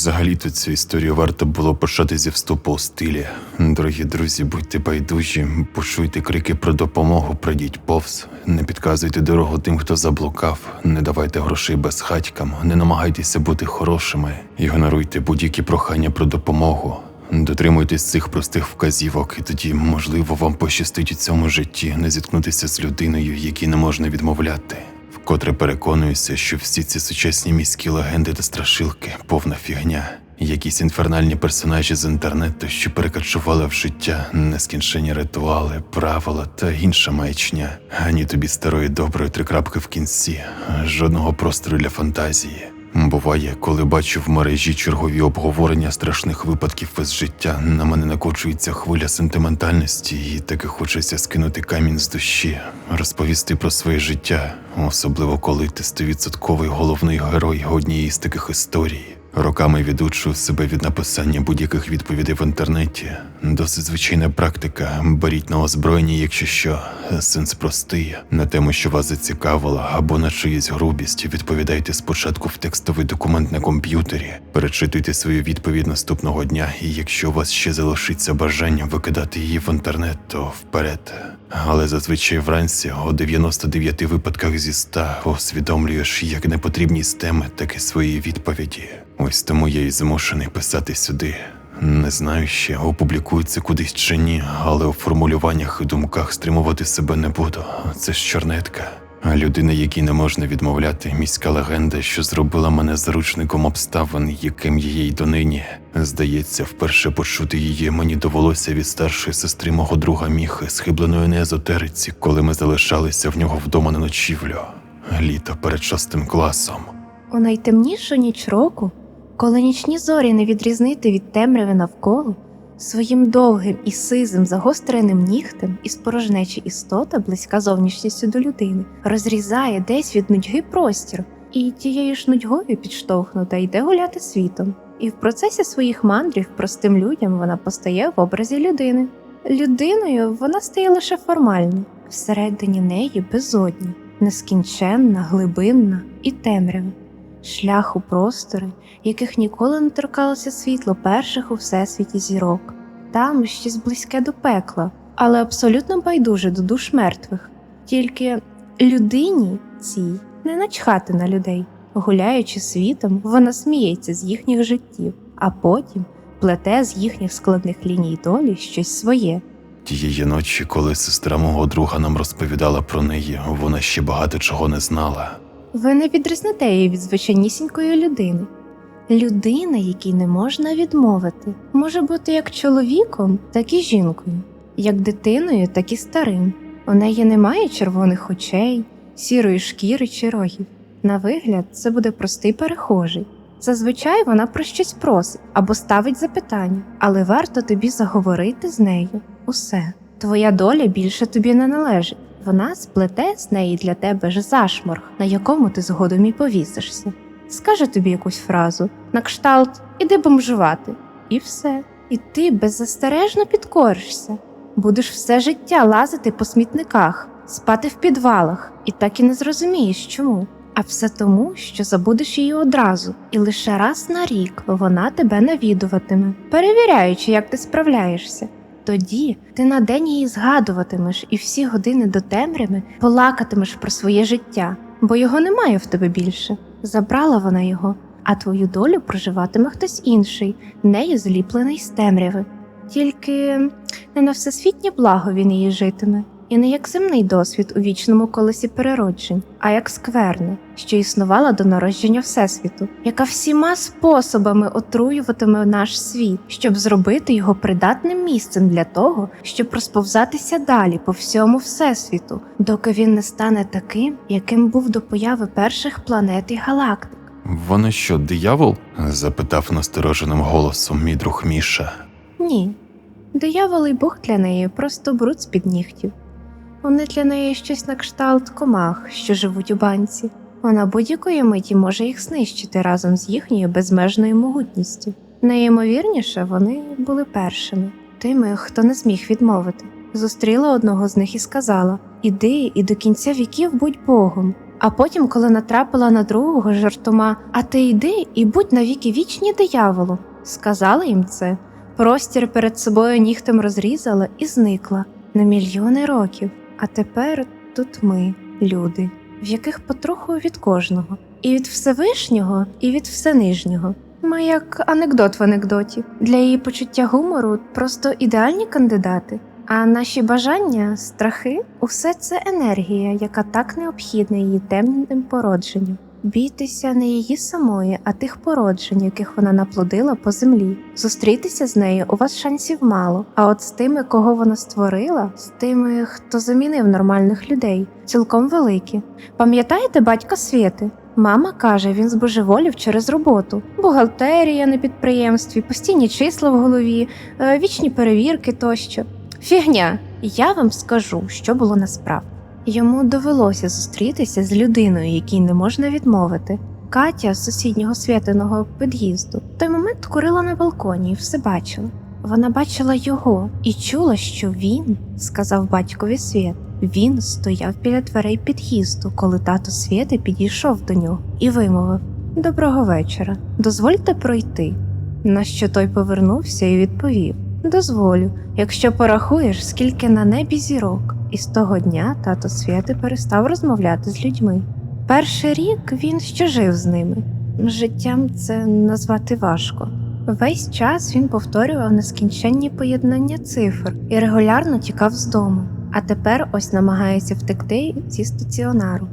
Взагалі-то цю історію варто було почати зі вступу у стилі. Дорогі друзі, будьте байдужі, почуйте крики про допомогу, пройдіть повз. Не підказуйте дорогу тим, хто заблукав, не давайте грошей безхатькам, не намагайтеся бути хорошими, ігноруйте будь-які прохання про допомогу. Дотримуйтесь цих простих вказівок, і тоді, можливо, вам пощастить у цьому житті не зіткнутися з людиною, якій не можна відмовляти. Вкотре переконуюся, що всі ці сучасні міські легенди та страшилки – повна фігня. Якісь інфернальні персонажі з інтернету, що перекочували в життя, нескінчені ритуали, правила та інша маячня. Ані тобі старої доброї 3 крапки в кінці, жодного простору для фантазії. Буває, коли бачу в мережі чергові обговорення страшних випадків із життя, на мене накочується хвиля сентиментальності і таки хочеться скинути камінь з душі, розповісти про своє життя, особливо коли ти 100% головний герой однієї з таких історій. Роками відучую себе від написання будь-яких відповідей в інтернеті. Досить звичайна практика. Беріть на озброєння, якщо що. Сенс простий. На тему, що вас зацікавило, або на чиюсь грубість, відповідайте спочатку в текстовий документ на комп'ютері. Перечитуйте свою відповідь наступного дня, і якщо у вас ще залишиться бажання викидати її в інтернет, то вперед. Але зазвичай вранці, у 99 випадках зі 100, усвідомлюєш як непотрібність теми, так і свої відповіді. Ось тому я й змушений писати сюди. Не знаю ще, опублікується кудись чи ні, але у формулюваннях і думках стримувати себе не буду. Це ж чорнетка. А людина, якій не можна відмовляти, міська легенда, що зробила мене заручником обставин, яким я є й донині. Здається, вперше почути її мені довелося від старшої сестри мого друга Міхи, схибленої на езотериці, коли ми залишалися в нього вдома на ночівлю. Літо перед 6 класом. У найтемнішу ніч року, коли нічні зорі не відрізнити від темряви навколо, своїм довгим і сизим загостреним нігтем із порожнечі істота, близька зовнішністю до людини, розрізає десь від нудьги простір, і тією ж нудьгою підштовхнута йде гуляти світом. І в процесі своїх мандрів простим людям вона постає в образі людини. Людиною вона стає лише формально, всередині неї безодня, нескінченна, глибинна і темрява. Шлях у простори, яких ніколи не торкалося світло перших у всесвіті зірок. Там щось близьке до пекла, але абсолютно байдуже до душ мертвих. Тільки людині цій не начхати на людей. Гуляючи світом, вона сміється з їхніх життів, а потім плете з їхніх складних ліній долі щось своє. Тієї ночі, коли сестра мого друга нам розповідала про неї, вона ще багато чого не знала. Ви не відрізнете її від звичайнісінької людини. Людина, якій не можна відмовити, може бути як чоловіком, так і жінкою, як дитиною, так і старим. У неї немає червоних очей, сірої шкіри чи рогів. На вигляд, це буде простий перехожий. Зазвичай вона про щось просить або ставить запитання, але варто тобі заговорити з нею. Усе. Твоя доля більше тобі не належить. Вона сплете з неї для тебе ж зашморг, на якому ти згодом і повісишся. Скаже тобі якусь фразу, на кшталт «іди бомжувати» і все. І ти беззастережно підкоришся. Будеш все життя лазити по смітниках, спати в підвалах і так і не зрозумієш чому. А все тому, що забудеш її одразу, і лише раз на рік вона тебе навідуватиме, перевіряючи, як ти справляєшся. Тоді ти на день її згадуватимеш і всі години до темряви плакатимеш про своє життя, бо його немає в тебе більше. Забрала вона його, а твою долю проживатиме хтось інший, нею зліплений з темряви. Тільки не на всесвітнє благо він її житиме, і не як земний досвід у вічному колесі перероджень, а як скверна, що існувала до народження Всесвіту, яка всіма способами отруюватиме наш світ, щоб зробити його придатним місцем для того, щоб розповзатися далі по всьому Всесвіту, доки він не стане таким, яким був до появи перших планет і галактик. «Вона що, диявол?» – запитав настороженим голосом мій друг Міша. Ні. Диявол і Бог для неї просто бруд з-під нігтів. Вони для неї щось на кшталт комах, що живуть у банці. Вона будь-якої миті може їх знищити разом з їхньою безмежною могутністю. Найімовірніше, вони були першими, тими, хто не зміг відмовити. Зустріла одного з них і сказала: «Іди і до кінця віків будь Богом». А потім, коли натрапила на другого жартома «А ти йди і будь навіки вічні дияволу», сказала їм це, простір перед собою нігтем розрізала і зникла на мільйони років. А тепер тут ми, люди, в яких потроху від кожного. І від Всевишнього, і від Всенижнього. Ми як анекдот в анекдоті. Для її почуття гумору просто ідеальні кандидати. А наші бажання, страхи – усе це енергія, яка так необхідна її темним породженню. Бійтеся не її самої, а тих породжень, яких вона наплодила по землі. Зустрітися з нею у вас шансів мало, а от з тими, кого вона створила, з тими, хто замінив нормальних людей, цілком великі. Пам'ятаєте батька Свєти? Мама каже, він збожеволів через роботу. Бухгалтерія на підприємстві, постійні числа в голові, вічні перевірки тощо. Фігня! Я вам скажу, що було насправді. Йому довелося зустрітися з людиною, якій не можна відмовити. Катя з сусіднього Свєтиного під'їзду в той момент курила на балконі і все бачила. Вона бачила його і чула, що він, сказав батькові Свєт, він стояв біля дверей під'їзду, коли тато Свєти підійшов до нього і вимовив «Доброго вечора, дозвольте пройти». На що той повернувся і відповів «Дозволю, якщо порахуєш, скільки на небі зірок». І з того дня тато Свєти перестав розмовляти з людьми. Перший рік він ще жив з ними. Життям це назвати важко. Весь час він повторював нескінченні поєднання цифр і регулярно тікав з дому. А тепер ось намагається втекти зі стаціонару.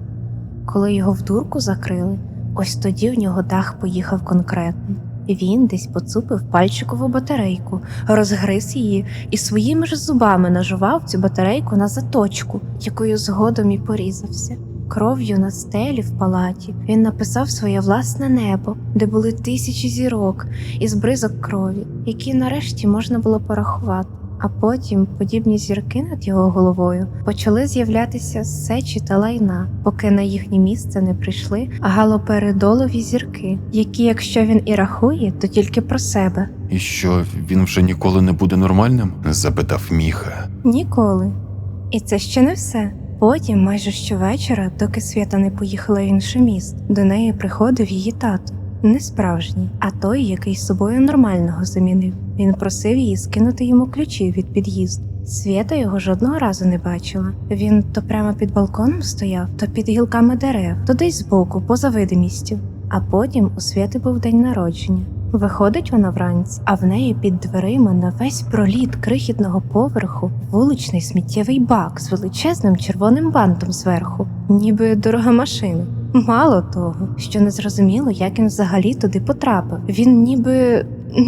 Коли його в дурку закрили, ось тоді в нього дах поїхав конкретно. Він десь поцупив пальчикову батарейку, розгриз її і своїми ж зубами нажував цю батарейку на заточку, якою згодом і порізався. Кров'ю на стелі в палаті він написав своє власне небо, де були тисячі зірок із бризок крові, які нарешті можна було порахувати. А потім подібні зірки над його головою почали з'являтися з сечі та лайна, поки на їхнє місце не прийшли галоперидолові зірки, які, якщо він і рахує, то тільки про себе. І що, він вже ніколи не буде нормальним? Запитав Міха. Ніколи. І це ще не все. Потім, майже щовечора, доки Свєта не поїхала в інше місто, до неї приходив її тато. Не справжній, а той, який з собою нормального замінив. Він просив її скинути йому ключі від під'їзду. Свєта його жодного разу не бачила. Він то прямо під балконом стояв, то під гілками дерев, то десь збоку, поза видимістю. А потім у Свєти був день народження. Виходить вона вранці, а в неї під дверима на весь проліт крихітного поверху вуличний сміттєвий бак з величезним червоним бантом зверху, ніби дорога машина. Мало того, що не зрозуміло, як він взагалі туди потрапив. Він ніби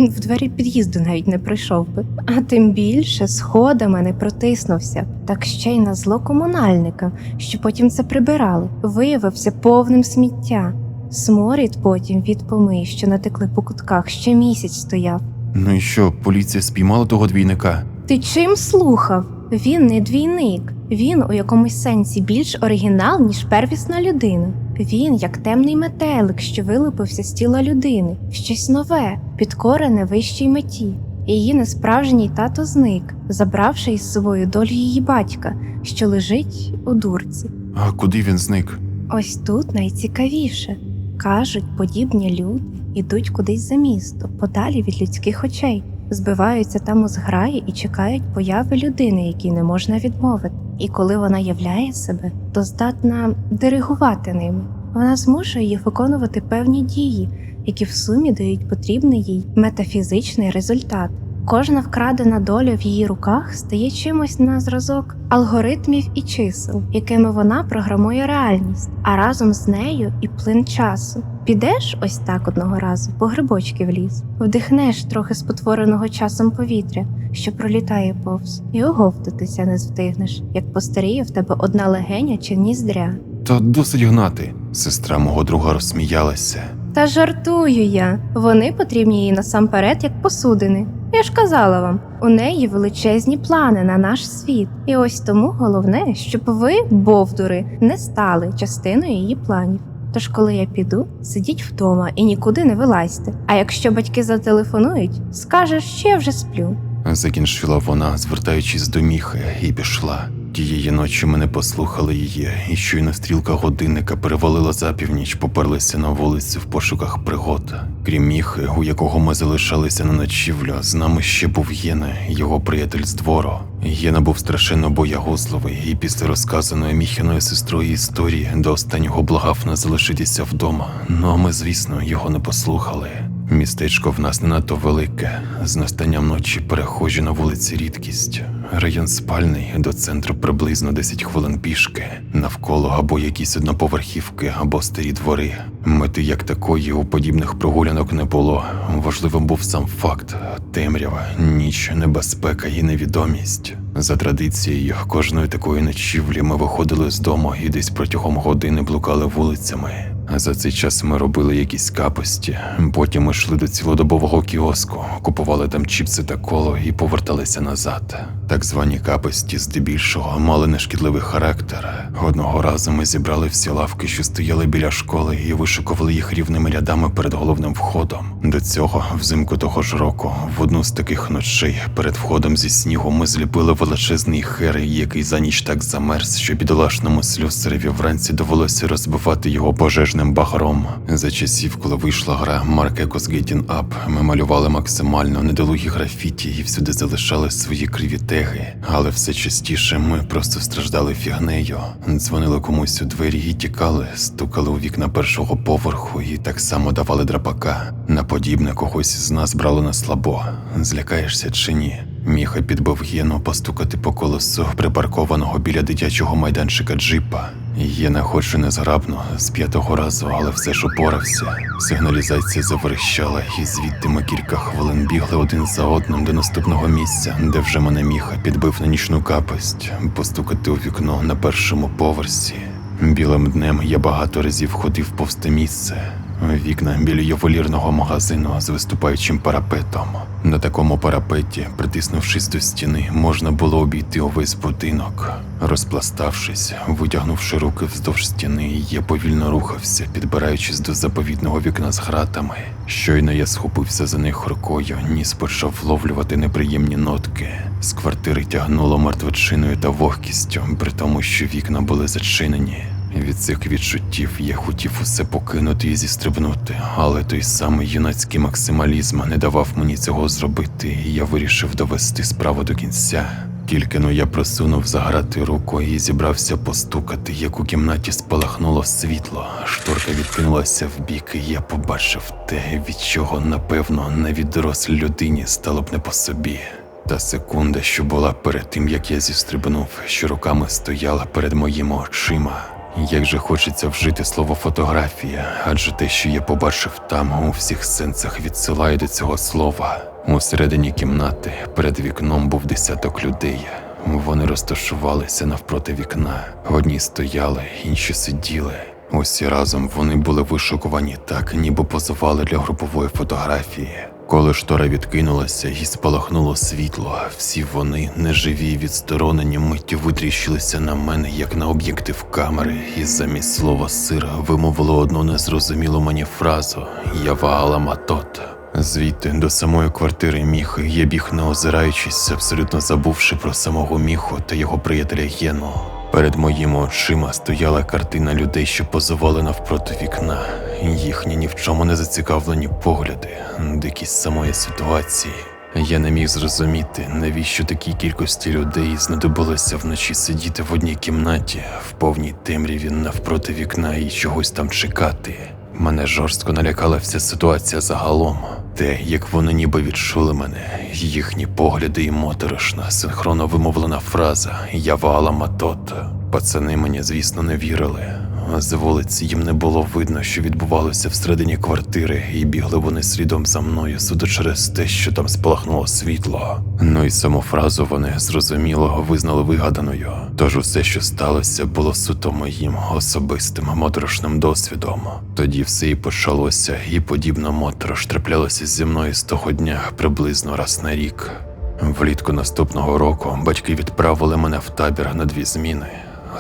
в двері під'їзду навіть не пройшов би. А тим більше сходами не протиснувся. Так ще й на зло комунальникам, що потім це прибирали, виявився повним сміття. Сморід потім від помий, що натекли по кутках, ще місяць стояв. Ну і що, поліція спіймала того двійника? Ти чим слухав? Він не двійник. Він у якомусь сенсі більш оригінал, ніж первісна людина. Він як темний метелик, що вилупився з тіла людини, щось нове, підкорене вищій меті. Її несправжній тато зник, забравши із собою долю її батька, що лежить у дурці. А куди він зник? Ось тут найцікавіше. Кажуть, подібні люди йдуть кудись за місто, подалі від людських очей, збиваються там у зграї і чекають появи людини, якій не можна відмовити. І коли вона являє себе, то здатна диригувати ними. Вона змушує їх виконувати певні дії, які в сумі дають потрібний їй метафізичний результат. Кожна вкрадена доля в її руках стає чимось на зразок алгоритмів і чисел, якими вона програмує реальність, а разом з нею і плин часу. Підеш ось так одного разу по грибочки в ліс, вдихнеш трохи спотвореного часом повітря, що пролітає повз, і оговтатися не встигнеш, як постаріє в тебе одна легеня чи ніздря. Та досить гнати. Сестра мого друга розсміялася. Та жартую я. Вони потрібні їй насамперед як посудини. Я ж казала вам, у неї величезні плани на наш світ. І ось тому головне, щоб ви, бовдури, не стали частиною її планів. Тож коли я піду, сидіть вдома і нікуди не вилазьте. А якщо батьки зателефонують, скажеш, що я вже сплю. Закінчила вона, звертаючись до Міхи, і пішла. Тієї ночі ми не послухали її, і щойно стрілка годинника перевалила за північ, поперлися на вулицю в пошуках пригод. Крім Міхи, у якого ми залишалися на ночівлю, з нами ще був Єна, його приятель з двору. Єна був страшенно боягузливий, і після розказаної Міхіною сестрою історії до останнього благав нас залишитися вдома. Ну а ми, звісно, його не послухали. Містечко в нас не надто велике, з настанням ночі перехожі на вулиці рідкість. Район спальний, до центру приблизно 10 хвилин пішки. Навколо або якісь одноповерхівки, або старі двори. Мети як такої у подібних прогулянок не було. Важливим був сам факт – темрява, ніч, небезпека і невідомість. За традицією, кожної такої ночівлі ми виходили з дому і десь протягом години блукали вулицями. За цей час ми робили якісь капості, потім ми йшли до цілодобового кіоску, купували там чіпси та коло і поверталися назад. Так звані капості здебільшого мали нешкідливий характер. Одного разу ми зібрали всі лавки, що стояли біля школи, і вишикували їх рівними рядами перед головним входом. До цього, взимку того ж року, в одну з таких ночей перед входом зі снігу ми зліпили величезний хер, який за ніч так замерз, що бідолашному слюсареві вранці довелося розбивати його пожежним багром. За часів, коли вийшла гра Markekos Getting Up, ми малювали максимально недолугі графіті і всюди залишали свої криві теги. Але все частіше ми просто страждали фігнею. Дзвонили комусь у двері і тікали, стукали у вікна першого поверху і так само давали драпака. На подібне когось з нас брало на слабо. Злякаєшся чи ні? Міха підбив Єну постукати по колесу припаркованого біля дитячого майданчика джипа. Єна хоч і незграбно, з 5-го разу, але все ж упорався. Сигналізація заверещала, і звідти ми кілька хвилин бігли один за одним до наступного місця, де вже мене Міха підбив на нічну капость, постукати у вікно на першому поверсі. Білим днем я багато разів ходив повз те місце. Вікна біля ювелірного магазину з виступаючим парапетом. На такому парапеті, притиснувшись до стіни, можна було обійти увесь будинок. Розпластавшись, витягнувши руки вздовж стіни, я повільно рухався, підбираючись до заповітного вікна з гратами. Щойно я схопився за них рукою, ніс почав вловлювати неприємні нотки. З квартири тягнуло мертвечиною та вогкістю, при тому, що вікна були зачинені. Від цих відчуттів я хотів усе покинути і зістрибнути, але той самий юнацький максималізм не давав мені цього зробити, і я вирішив довести справу до кінця. Тільки но я просунув за грати руку і зібрався постукати, як у кімнаті спалахнуло світло. Шторка відкинулася вбік, і я побачив те, від чого, напевно, навіть дорослій людині стало б не по собі. Та секунда, що була перед тим, як я зістрибнув, що руками стояла перед моїми очима. Як же хочеться вжити слово «фотографія», адже те, що я побачив там, у всіх сенсах відсилає до цього слова. Усередині кімнати, перед вікном був десяток людей. Вони розташувалися навпроти вікна. Одні стояли, інші сиділи. Усі разом вони були вишукувані так, ніби позували для групової фотографії. Коли штора відкинулася і спалахнуло світло, всі вони, неживі і відсторонені, миттю витріщилися на мене, як на об'єктив камери, і замість слова «сир» вимовило одну незрозумілу мені фразу «Ява аламатот». Звідти до самої квартири Міхи я біг не озираючись, абсолютно забувши про самого Міху та його приятеля Єну. Перед моїми очима стояла картина людей, що позували навпроти вікна. Їхні ні в чому не зацікавлені погляди, дикість самої ситуації. Я не міг зрозуміти, навіщо такій кількості людей знадобилося вночі сидіти в одній кімнаті, в повній темряві навпроти вікна і чогось там чекати. Мене жорстко налякала вся ситуація загалом. Те, як вони ніби відчули мене, їхні погляди і моторошна, синхронно вимовлена фраза «Ява аламатот». Пацани мені, звісно, не вірили. З вулиці їм не було видно, що відбувалося всередині квартири, і бігли вони слідом за мною суто через те, що там спалахнуло світло. Ну і саму фразу вони, зрозуміло, визнали вигаданою. Тож усе, що сталося, було суто моїм особистим моторошним досвідом. Тоді все і почалося, і подібна моторош траплялася зі мною з того дня приблизно раз на рік. Влітку наступного року батьки відправили мене в табір на 2 зміни.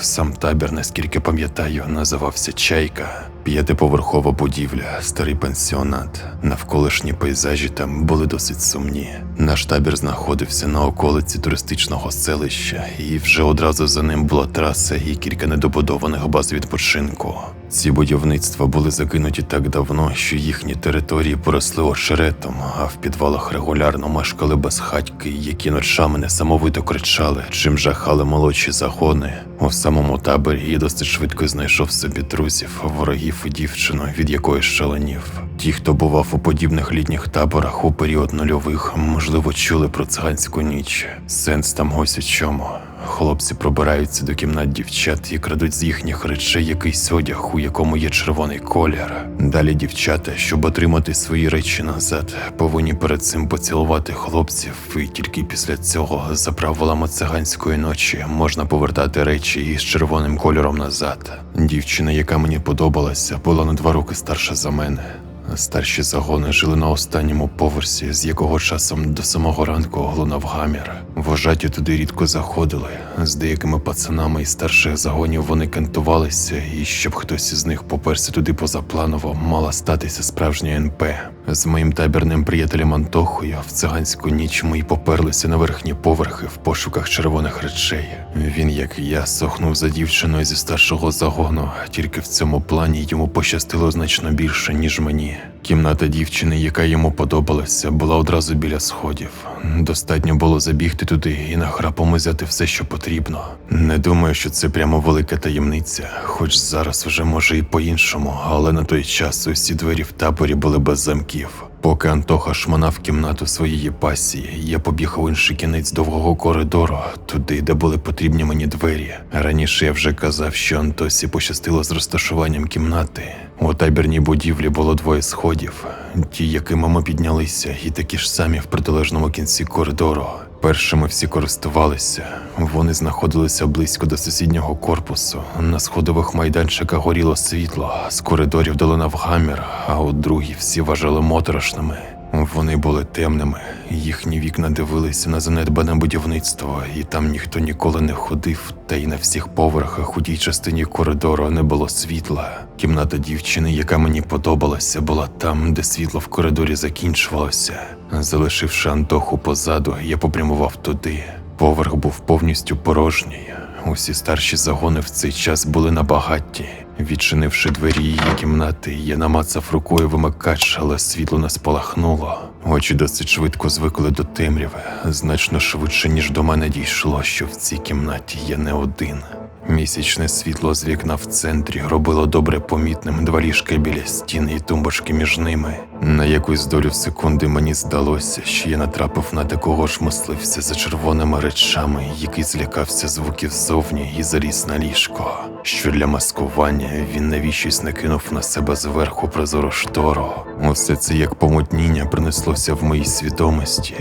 Сам табір, наскільки пам'ятаю, називався «Чайка». 5-поверхова будівля, старий пансіонат. Навколишні пейзажі там були досить сумні. Наш табір знаходився на околиці туристичного селища, і вже одразу за ним була траса і кілька недобудованих баз відпочинку. Ці будівництва були закинуті так давно, що їхні території поросли очеретом, а в підвалах регулярно мешкали безхатьки, які ночами несамовито кричали, чим жахали молодші загони. У самому таборі я досить швидко знайшов собі друзів, ворогів і дівчину, від якої шаленів. Ті, хто бував у подібних літніх таборах у період нульових, можливо, чули про циганську ніч. Сенс там ось у чому. Хлопці пробираються до кімнат дівчат і крадуть з їхніх речей якийсь одяг, у якому є червоний колір. Далі дівчата, щоб отримати свої речі назад, повинні перед цим поцілувати хлопців, і тільки після цього, за правилами циганської ночі, можна повертати речі із червоним кольором назад. Дівчина, яка мені подобалася, була на 2 роки старша за мене. Старші загони жили на останньому поверсі, з якого часом до самого ранку лунав гамір. Вожаті туди рідко заходили. З деякими пацанами із старших загонів вони кентувалися, і щоб хтось із них поперся туди позапланово, мала статися справжня НП. З моїм табірним приятелем Антохою в циганську ніч ми й поперлися на верхні поверхи в пошуках червоних речей. Він, як і я, сохнув за дівчиною зі старшого загону, тільки в цьому плані йому пощастило значно більше, ніж мені. Кімната дівчини, яка йому подобалася, була одразу біля сходів. Достатньо було забігти туди і нахрапом взяти все, що потрібно. Не думаю, що це прямо велика таємниця, хоч зараз вже може і по-іншому, але на той час усі двері в таборі були без замків. Поки Антоха шманав кімнату своєї пасії, я побіг у інший кінець довгого коридору, туди, де були потрібні мені двері. Раніше я вже казав, що Антосі пощастило з розташуванням кімнати. У табірній будівлі було 2 сходів, ті, якими ми піднялися, і такі ж самі в протилежному кінці коридору. Першими всі користувалися. Вони знаходилися близько до сусіднього корпусу. На сходових майданчиках горіло світло, з коридорів долинав гамір, а от другі всі вважали моторошними. Вони були темними, їхні вікна дивилися на занедбане будівництво, і там ніхто ніколи не ходив, та й на всіх поверхах у тій частині коридору не було світла. Кімната дівчини, яка мені подобалася, була там, де світло в коридорі закінчувалося. Залишивши Антоху позаду, я попрямував туди. Поверх був повністю порожній. Усі старші загони в цей час були на багатті. Відчинивши двері її кімнати, я намацав рукою вимикач, але світло не спалахнуло. Очі досить швидко звикли до темряви, значно швидше, ніж до мене дійшло, що в цій кімнаті я не один. Місячне світло з вікна в центрі робило добре помітним 2 ліжка біля стін і тумбочки між ними. На якусь долю секунди мені здалося, що я натрапив на такого ж мисливця за червоними речами, який злякався звуків ззовні і заліз на ліжко. Що для маскування він навіщось накинув на себе зверху прозору штору. Усе це як помутніння принеслося в моїй свідомості.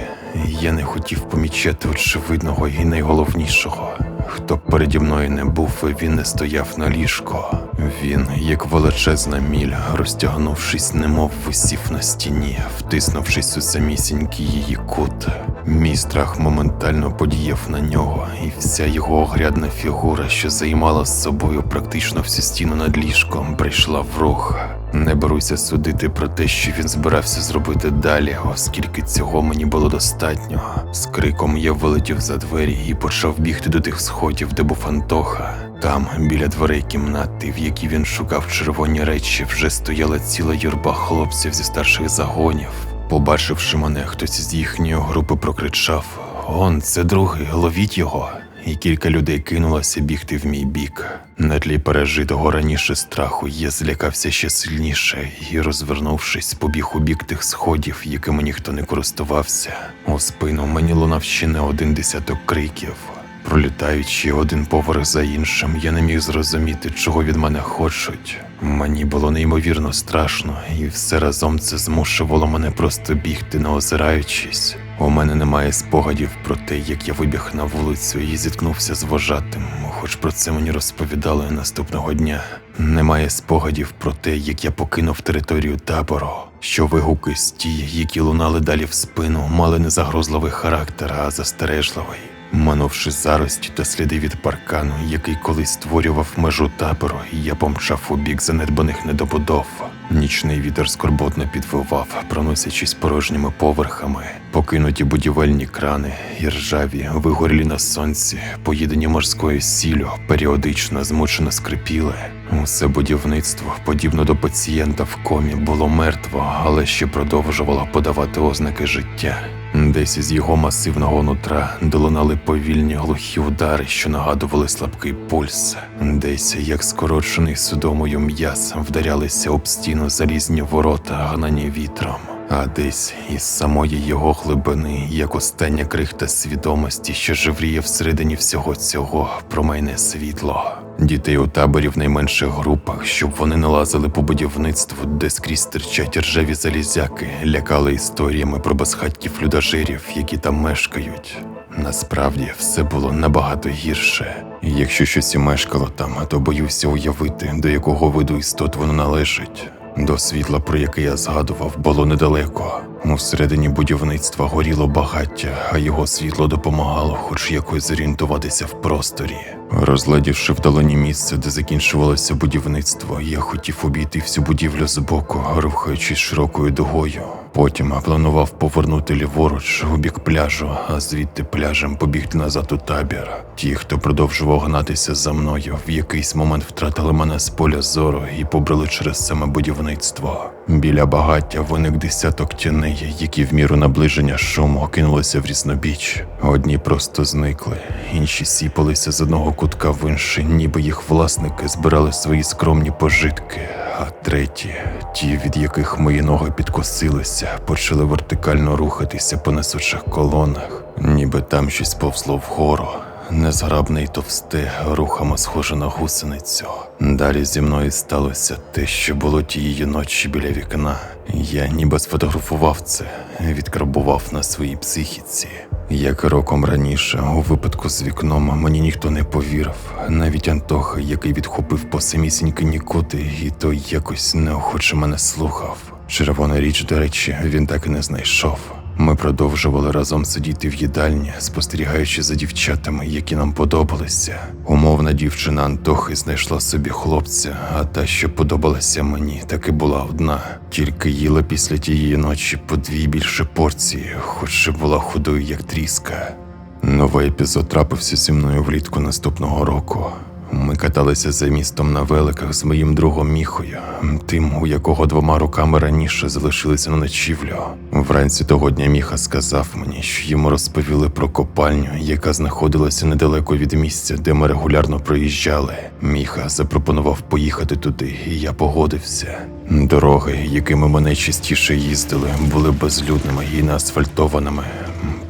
Я не хотів помічати очевидного і найголовнішого. Хто б переді мною не був, він не стояв на ліжко. Він, як величезна міль, розтягнувшись, немов висів на стіні, втиснувшись у самісінький її кут. Мій страх моментально подіяв на нього, і вся його огрядна фігура, що займала з собою практично всю стіну над ліжком, прийшла в рух. Не беруся судити про те, що він збирався зробити далі, оскільки цього мені було достатньо. З криком я вилетів за двері і почав бігти до тих сходів, де був Антоха. Там, біля дверей кімнати, в якій він шукав червоні речі, вже стояла ціла юрба хлопців зі старших загонів. Побачивши мене, хтось із їхньої групи прокричав: «Он, це другий, ловіть його!» І кілька людей кинулося бігти в мій бік. На тлі пережитого раніше страху я злякався ще сильніше і, розвернувшись, побіг у бік тих сходів, якими ніхто не користувався. У спину мені лунав ще не 1 десяток криків. Пролітаючи один поверх за іншим, я не міг зрозуміти, чого від мене хочуть. Мені було неймовірно страшно, і все разом це змушувало мене просто бігти, не озираючись. У мене немає спогадів про те, як я вибіг на вулицю і зіткнувся з вожатим, хоч про це мені розповідали наступного дня. Немає спогадів про те, як я покинув територію табору, що вигуки з ті, які лунали далі в спину, мали не загрозливий характер, а застережливий. Минувши зарості та сліди від паркану, який колись створював межу табору, я помчав у бік занедбаних недобудов. Нічний вітер скорботно підвивав, проносячись порожніми поверхами. Покинуті будівельні крани, іржаві, вигорілі на сонці, поїдені морською сіллю, періодично змучено скрипіли. Усе будівництво, подібно до пацієнта в комі, було мертво, але ще продовжувало подавати ознаки життя. Десь із його масивного нутра долинали повільні глухі удари, що нагадували слабкий пульс. Десь, як скорочений судомою м'яз, вдарялися об стіну залізні ворота, гнані вітром. А десь із самої його глибини, як остання крихта свідомості, що живріє всередині всього цього, промайне світло. Дітей у таборі в найменших групах, щоб вони не лазили по будівництву, де скрізь стирчать ржаві залізяки, лякали історіями про безхатьків людожерів, які там мешкають. Насправді, все було набагато гірше. І якщо щось і мешкало там, то боюся уявити, до якого виду істот воно належить. До світла, про яке я згадував, було недалеко. Усередині будівництва горіло багаття, а його світло допомагало хоч якось зорієнтуватися в просторі. Розглядівши вдалині місце, де закінчувалося будівництво, я хотів обійти всю будівлю збоку, рухаючись широкою дугою. Потім планував повернути ліворуч у бік пляжу, а звідти пляжем побігти назад у табір. Ті, хто продовжував гнатися за мною, в якийсь момент втратили мене з поля зору і побрели через саме будівництво. Біля багаття виник десяток тіней, які в міру наближення шуму кинулися в різнобіч. Одні просто зникли, інші сіпалися з одного кутка в інший, ніби їх власники збирали свої скромні пожитки. А треті, ті, від яких мої ноги підкосилися, почали вертикально рухатися по несучих колонах, ніби там щось повзло вгору. Незграбне й товсте, рухами схоже на гусеницю. Далі зі мною сталося те, що було тієї ночі біля вікна. Я ніби сфотографував це, відкарбував на своїй психіці. Як і роком раніше, у випадку з вікном мені ніхто не повірив. Навіть Антоха, який відхопив по самісіньки нікуди, і той якось неохоче мене слухав. Червону річ, до речі, він так і не знайшов. Ми продовжували разом сидіти в їдальні, спостерігаючи за дівчатами, які нам подобалися. Умовна дівчина Антохи знайшла собі хлопця, а та, що подобалася мені, таки була одна. Тільки їла після тієї ночі по 2 більше порції, хоч і була худою, як тріска. Новий епізод трапився зі мною влітку наступного року. Ми каталися за містом на великах з моїм другом Міхою, тим, у якого 2 роками раніше залишилися на ночівлю. Вранці того дня Міха сказав мені, що йому розповіли про копальню, яка знаходилася недалеко від місця, де ми регулярно проїжджали. Міха запропонував поїхати туди, і я погодився. Дороги, якими ми найчастіше їздили, були безлюдними і неасфальтованими.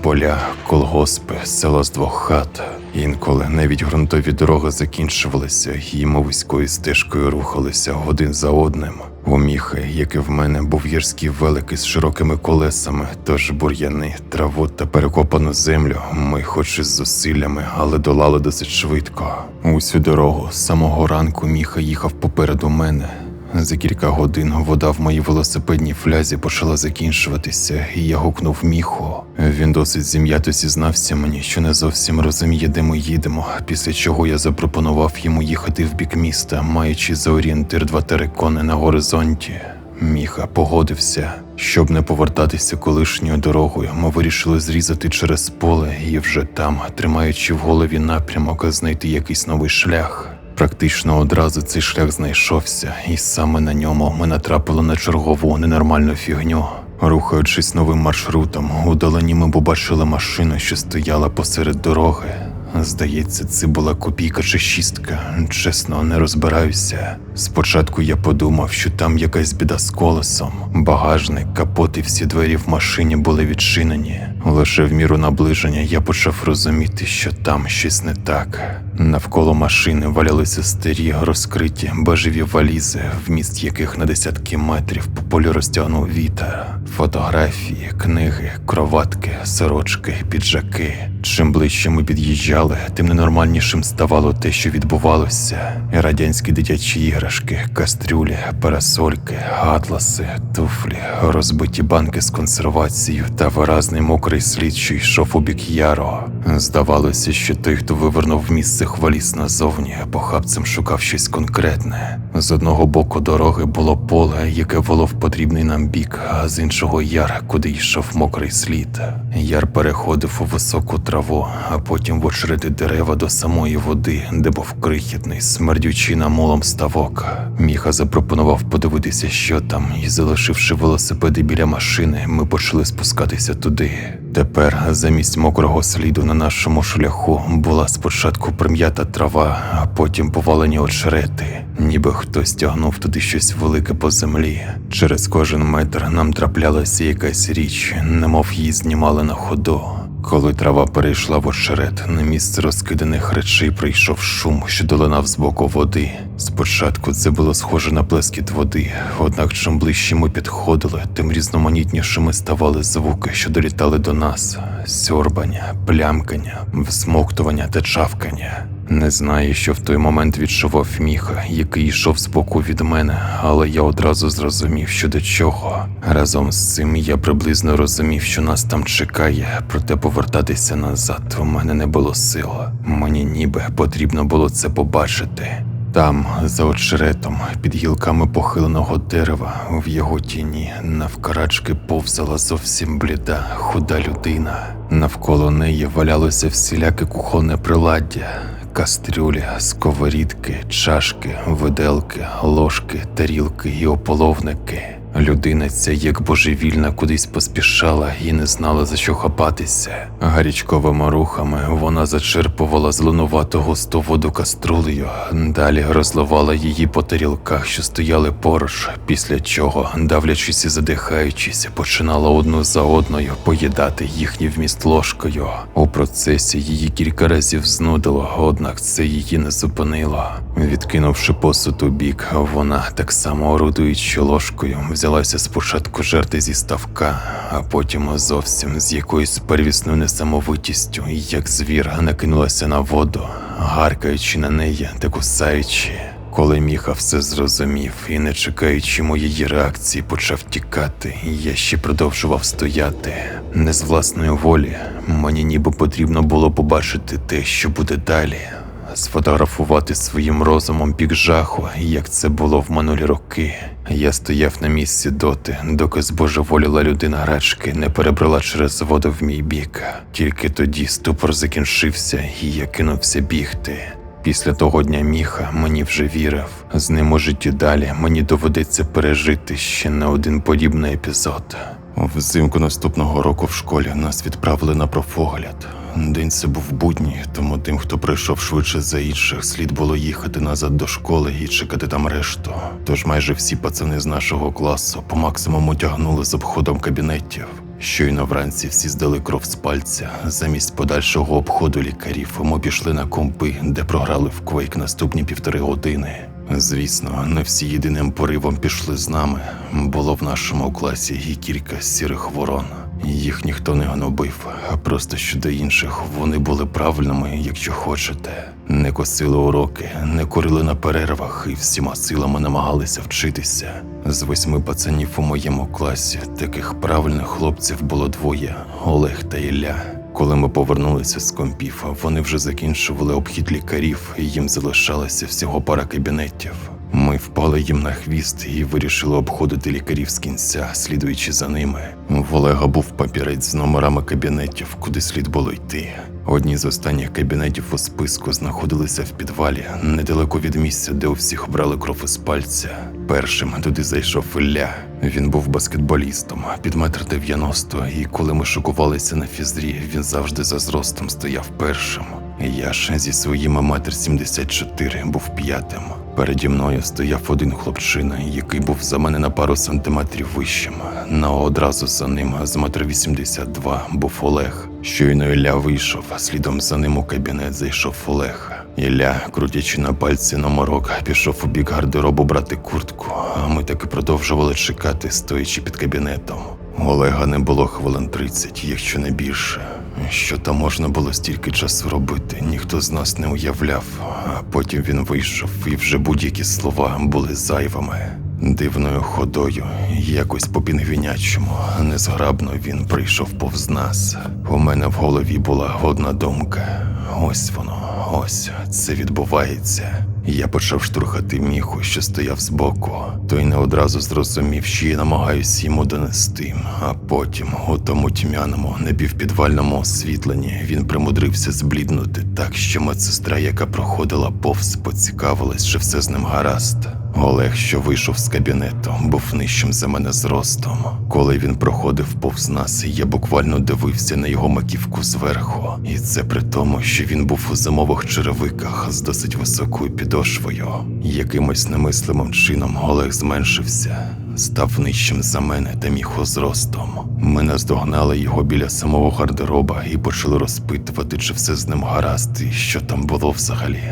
Поля, колгоспи, села з 2 хат. Інколи навіть ґрунтові дороги закінчувалися, і ми вузькою стежкою рухалися один за одним. У Міхи, як і в мене, був гірський велик із широкими колесами, тож бур'яни, траву та перекопану землю ми хоч із зусиллями, але долали досить швидко. Усю дорогу з самого ранку Міха їхав попереду мене. За кілька годин вода в моїй велосипедній флязі почала закінчуватися, і я гукнув Міху. Він досить зім'ято зізнався мені, що не зовсім розуміє, де ми їдемо, після чого я запропонував йому їхати в бік міста, маючи за орієнтир 2 терикони на горизонті. Міха погодився. Щоб не повертатися колишньою дорогою, ми вирішили зрізати через поле і вже там, тримаючи в голові напрямок, знайти якийсь новий шлях. Практично одразу цей шлях знайшовся, і саме на ньому ми натрапили на чергову ненормальну фігню. Рухаючись новим маршрутом, удалені ми побачили машину, що стояла посеред дороги. Здається, це була копійка чи шістка, чесно, не розбираюся. Спочатку я подумав, що там якась біда з колесом. Багажник, капот і всі двері в машині були відчинені. Лише в міру наближення я почав розуміти, що там щось не так. Навколо машини валялися старі, розкриті, бежеві валізи, вміст яких на десятки метрів по полю розтягнув вітер. Фотографії, книги, кроватки, сорочки, піджаки. Чим ближче ми під'їжджали, тим ненормальнішим ставало те, що відбувалося. Радянські дитячі іграшки, кастрюлі, парасольки, атласи, туфлі, розбиті банки з консервацією та виразний мокрий слід, що йшов у бік яру. Здавалося, що той, хто вивернув місце хваліс назовні, похапцем шукав щось конкретне. З одного боку дороги було поле, яке вело в потрібний нам бік, а з іншого яр, куди йшов мокрий слід. Яр переходив у високу траву, а потім в очерети дерева до самої води, де був крихітний, смердючий намолом ставок. Міха запропонував подивитися, що там, і залишивши велосипеди біля машини, ми почали спускатися туди. Тепер замість мокрого сліду на нашому шляху була спочатку прим'ята трава, а потім повалені очерети. Ніби хтось тягнув туди щось велике по землі. Через кожен метр нам траплялася якась річ, немов її знімали на ходу. Коли трава перейшла в очерет, на місце розкиданих речей прийшов шум, що долинав з боку води. Спочатку це було схоже на плескіт води, однак чим ближче ми підходили, тим різноманітнішими ставали звуки, що долітали до нас. Сьорбання, плямкання, всмоктування та чавкання. Не знаю, що в той момент відчував Міха, який йшов збоку від мене, але я одразу зрозумів, що до чого. Разом з цим я приблизно розумів, що нас там чекає, проте повертатися назад у мене не було сил. Мені ніби потрібно було це побачити. Там, за очеретом, під гілками похиленого дерева, в його тіні, навкарачки повзала зовсім бліда, худа людина. Навколо неї валялося всіляке кухонне приладдя. Кастрюлі, сковорідки, чашки, виделки, ложки, тарілки і ополовники. Людина ця, як божевільна, кудись поспішала і не знала, за що хапатися. Гарячковими рухами вона зачерпувала зеленувату густу воду каструлею, далі розливала її по тарілках, що стояли поруч, після чого, давлячись і задихаючись, починала одну за одною поїдати їхній вміст ложкою. У процесі її кілька разів знудило, однак це її не зупинило. Відкинувши посуд у бік, вона, так само орудуючи ложкою, взялася спочатку жерти зі ставка, а потім зовсім з якоюсь первісною несамовитістю, як звір, накинулася на воду, гаркаючи на неї та кусаючи. Коли Міха все зрозумів і, не чекаючи моєї реакції, почав тікати, я ще продовжував стояти. Не з власної волі, мені ніби потрібно було побачити те, що буде далі. Сфотографувати своїм розумом бік жаху, як це було в минулі роки. Я стояв на місці доти, доки збожеволіла людина рачки не перебрала через воду в мій бік. Тільки тоді ступор закінчився, і я кинувся бігти. Після того дня Міха мені вже вірив. З ним у житті далі мені доведеться пережити ще не один подібний епізод. Взимку наступного року в школі нас відправили на профогляд. День це був будній, тому тим, хто прийшов швидше за інших, слід було їхати назад до школи і чекати там решту. Тож майже всі пацани з нашого класу по максимуму тягнули з обходом кабінетів. Щойно вранці всі здали кров з пальця. Замість подальшого обходу лікарів ми пішли на компи, де програли в Quake наступні 1,5 години. Звісно, не всі єдиним поривом пішли з нами. Було в нашому класі і кілька сірих ворон. Їх ніхто не гнобив, а просто щодо інших вони були правильними, якщо хочете. Не косили уроки, не курили на перервах і всіма силами намагалися вчитися. З 8 пацанів у моєму класі таких правильних хлопців було 2 – Олег та Ілля. Коли ми повернулися з компів, вони вже закінчували обхід лікарів, і їм залишалося всього пара кабінетів. Ми впали їм на хвіст і вирішили обходити лікарів з кінця, слідуючи за ними. В Олега був папірець з номерами кабінетів, куди слід було йти. Одні з останніх кабінетів у списку знаходилися в підвалі, недалеко від місця, де у всіх брали кров із пальця. Першим туди зайшов Ілля. Він був баскетболістом, під 1,90 м, і коли ми шокувалися на фізрі, він завжди за зростом стояв першим. Я ж зі своїми 1,74 м був 5-м. Переді мною стояв один хлопчина, який був за мене на пару сантиметрів вищим. Одразу за ним з 1,82 м був Олег. Щойно Ілля вийшов, а слідом за ним у кабінет зайшов Олег. Ілля, крутячи на пальці номерок, пішов у бік гардеробу брати куртку, а ми таки продовжували чекати, стоячи під кабінетом. Олега не було хвилин 30, якщо не більше. Що там можна було стільки часу робити, ніхто з нас не уявляв. А потім він вийшов, і вже будь-які слова були зайвими. Дивною ходою, якось по пінгвінячому, незграбно він прийшов повз нас. У мене в голові була одна думка. Ось воно, ось це відбувається. Я почав штурхати Міху, що стояв збоку. Той не одразу зрозумів, що я намагаюсь йому донести. А потім, у тому тьмяному, напівпідвальному освітленні, він примудрився збліднути так, що медсестра, яка проходила повз, поцікавилась, чи все з ним гаразд. Олег, що вийшов з кабінету, був нижчим за мене зростом. Коли він проходив повз нас, я буквально дивився на його маківку зверху. І це при тому, що він був у зимових черевиках з досить високою підошвою. Якимось немислимим чином Олег зменшився, став нижчим за мене та Міху зростом. Ми наздогнали його біля самого гардероба і почали розпитувати, чи все з ним гаразд і що там було взагалі.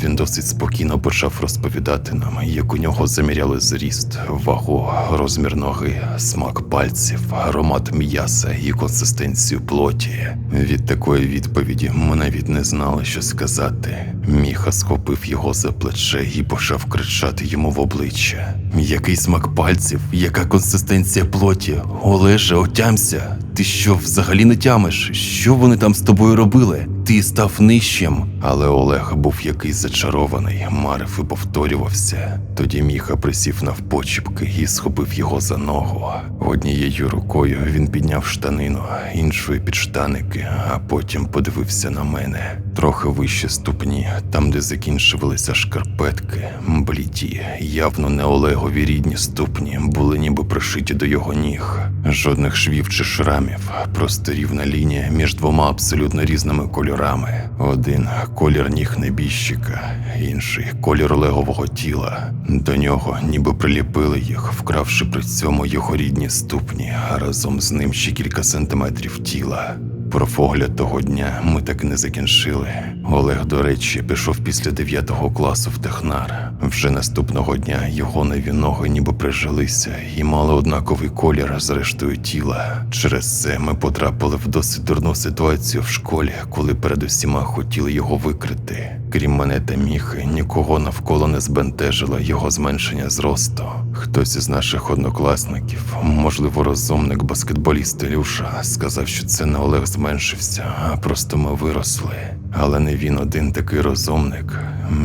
Він досить спокійно почав розповідати нам, як у нього заміряли зріст, вагу, розмір ноги, смак пальців, аромат м'яса і консистенцію плоті. Від такої відповіді ми навіть не знали, що сказати. Міха схопив його за плече і почав кричати йому в обличчя. «Який смак пальців? Яка консистенція плоті? Олеже, отямся! Ти що, взагалі не тямиш? Що вони там з тобою робили? Ти став нижчим!» Але Олег був якийсь зачарований, марив і повторювався. Тоді Міха присів навпочіпки і схопив його за ногу. Однією рукою він підняв штанину, іншою підштаники, а потім подивився на мене. Трохи вище ступні, там, де закінчувалися шкарпетки, бліді, явно не Олегові рідні ступні, були ніби пришиті до його ніг. Жодних швів чи шрамів, просто рівна лінія між двома абсолютно різними кольорами. Один – колір ніг небіжчика, інший – колір Олегового тіла. До нього ніби приліпили їх, вкравши при цьому його рідні ступні, а разом з ним ще кілька сантиметрів тіла. Про погляд того дня ми так і не закінчили. Олег, до речі, пішов після 9 класу в технар. Вже наступного дня його нові ноги ніби прижилися і мали однаковий колір з рештою тіла. Через це ми потрапили в досить дурну ситуацію в школі, коли перед усіма хотіли його викрити. Крім мене та Міхи, нікого навколо не збентежило його зменшення зросту. Хтось із наших однокласників, можливо розумник баскетболіст Ілюша, сказав, що це не Олег зменшився, а просто ми виросли. Але не він один такий розумник.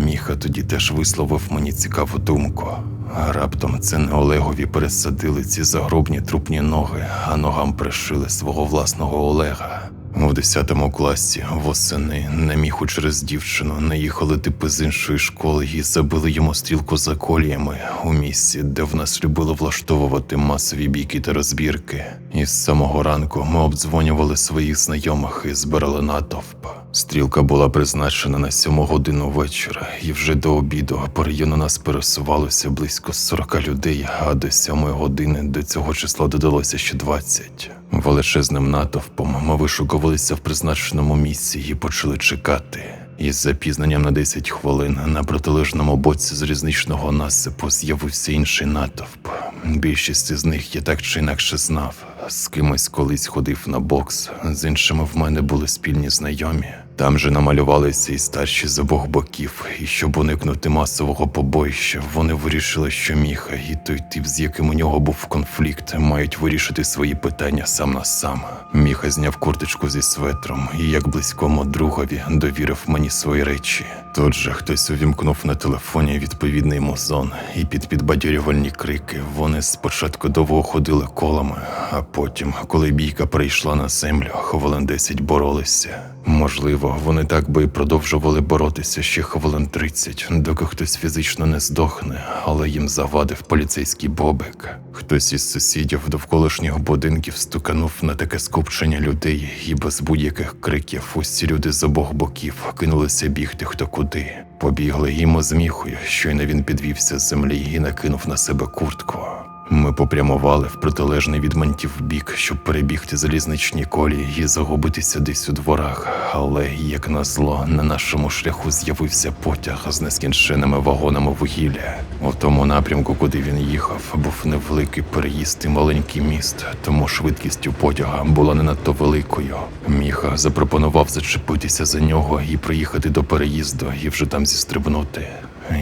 Міха тоді теж висловив мені цікаву думку. А раптом це не Олегові пересадили ці загробні трупні ноги, а ногам пришили свого власного Олега. У 10 класі восени на Міху через дівчину наїхали типи з іншої школи і забили йому стрілку за коліями у місці, де в нас любили влаштовувати масові бійки та розбірки. І з самого ранку ми обдзвонювали своїх знайомих і збирали натовп. Стрілка була призначена на 7 годину вечора, і вже до обіду по району нас пересувалося близько 40 людей, а до 7 години до цього числа додалося ще 20. Величезним натовпом ми вишукувалися в призначеному місці і почали чекати. Із запізненням на 10 хвилин на протилежному боці залізничного насипу з'явився інший натовп. Більшість із них я так чи інакше знав. З кимось колись ходив на бокс, з іншими в мене були спільні знайомі. Там же намалювалися і старші з обох боків, і щоб уникнути масового побоїща, вони вирішили, що Міха і той тип, з яким у нього був конфлікт, мають вирішити свої питання сам на сам. Міха зняв курточку зі светром і, як близькому другові, довірив мені свої речі. Тут же хтось увімкнув на телефоні відповідний музон, і під підбадьорювальні крики вони спочатку довго ходили колами, а потім, коли бійка перейшла на землю, хвилин 10 боролися. Можливо, вони так би і продовжували боротися ще хвилин 30, доки хтось фізично не здохне, але їм завадив поліцейський бобик. Хтось із сусідів довколишніх будинків стуканув на таке скупчення людей, і без будь-яких криків усі люди з обох боків кинулися бігти хто куди. Побігли їм з Міхою, щойно він підвівся з землі і накинув на себе куртку. Ми попрямували в протилежний від мантів бік, щоб перебігти залізничні колії і загубитися десь у дворах. Але, як назло, на нашому шляху з'явився потяг з нескінченими вагонами вугілля. У тому напрямку, куди він їхав, був невеликий переїзд і маленький міст, тому швидкість у потяга була не надто великою. Міха запропонував зачепитися за нього і приїхати до переїзду і вже там зістрибнути.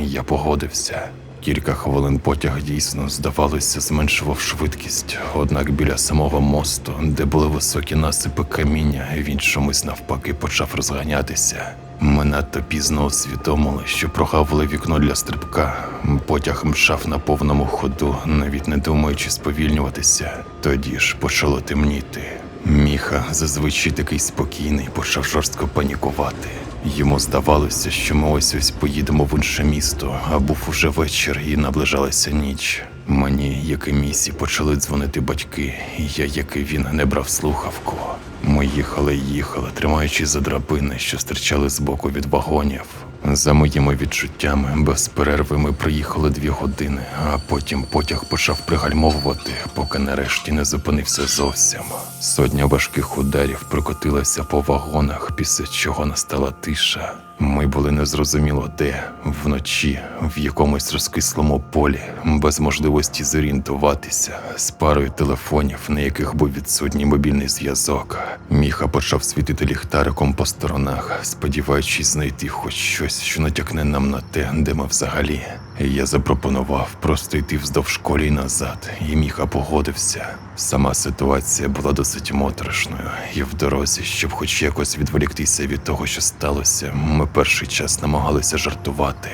Я погодився. Кілька хвилин потяг дійсно, здавалося, зменшував швидкість, однак біля самого мосту, де були високі насипи каміння, він чомусь навпаки почав розганятися. Ми надто пізно усвідомили, що прогавили вікно для стрибка. Потяг мчав на повному ходу, навіть не думаючи сповільнюватися. Тоді ж почало темніти. Міха, зазвичай такий спокійний, почав жорстко панікувати. Йому здавалося, що ми ось-ось поїдемо в інше місто, а був уже вечір і наближалася ніч. Мені, як і Місі, почали дзвонити батьки, і я, як і він, не брав слухавку. Ми їхали й їхали, тримаючись за драбини, що стирчали збоку від вагонів. За моїми відчуттями, без перерви ми проїхали 2 години, а потім потяг почав пригальмовувати, поки нарешті не зупинився зовсім. Сотня важких ударів прокотилася по вагонах, після чого настала тиша. Ми були незрозуміло де, вночі, в якомусь розкислому полі, без можливості зорієнтуватися, з парою телефонів, на яких був відсутній мобільний зв'язок. Міха почав світити ліхтариком по сторонах, сподіваючись знайти хоч щось, що натякне нам на те, де ми взагалі. Я запропонував просто йти вздовж колій назад, і Міха погодився. Сама ситуація була досить моторошною, і в дорозі, щоб хоч якось відволіктися від того, що сталося, ми перший час намагалися жартувати.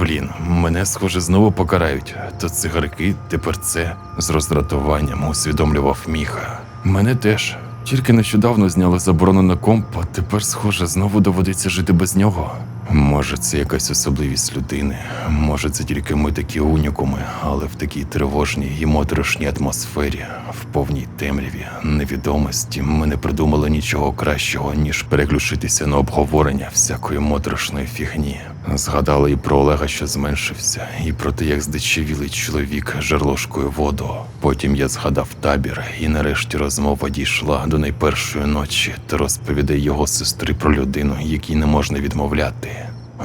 Блін, мене, схоже, знову покарають. То цигарки, тепер це. З роздратуванням усвідомлював Міха. Мене теж. Тільки нещодавно зняли заборону на комп, а тепер, схоже, знову доводиться жити без нього. Може, це якась особливість людини, може, це тільки ми такі унікуми, але в такій тривожній і моторошній атмосфері, в повній темряві, невідомості, ми не придумали нічого кращого, ніж переключитися на обговорення всякої моторошної фігні. Згадали і про Олега, що зменшився, і про те, як здичавілий чоловік жер ложкою воду. Потім я згадав табір, і нарешті розмова дійшла до найпершої ночі та розповідей його сестри про людину, якій не можна відмовляти.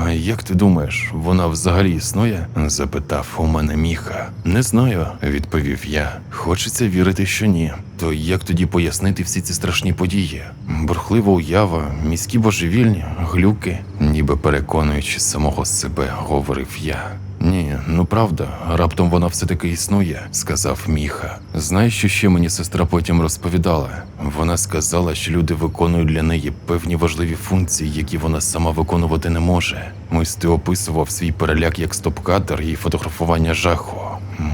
«А як ти думаєш, вона взагалі існує?» – запитав у мене Міха. «Не знаю», – відповів я. «Хочеться вірити, що ні. То як тоді пояснити всі ці страшні події? Бурхлива уява, міські божевільні, глюки?» Ніби переконуючи самого себе, говорив я. «Ні, ну правда, раптом вона все-таки існує», – сказав Міха. «Знаєш, що ще мені сестра потім розповідала? Вона сказала, що люди виконують для неї певні важливі функції, які вона сама виконувати не може. Ось ти описував свій переляк як стоп-кадр і фотографування жаху.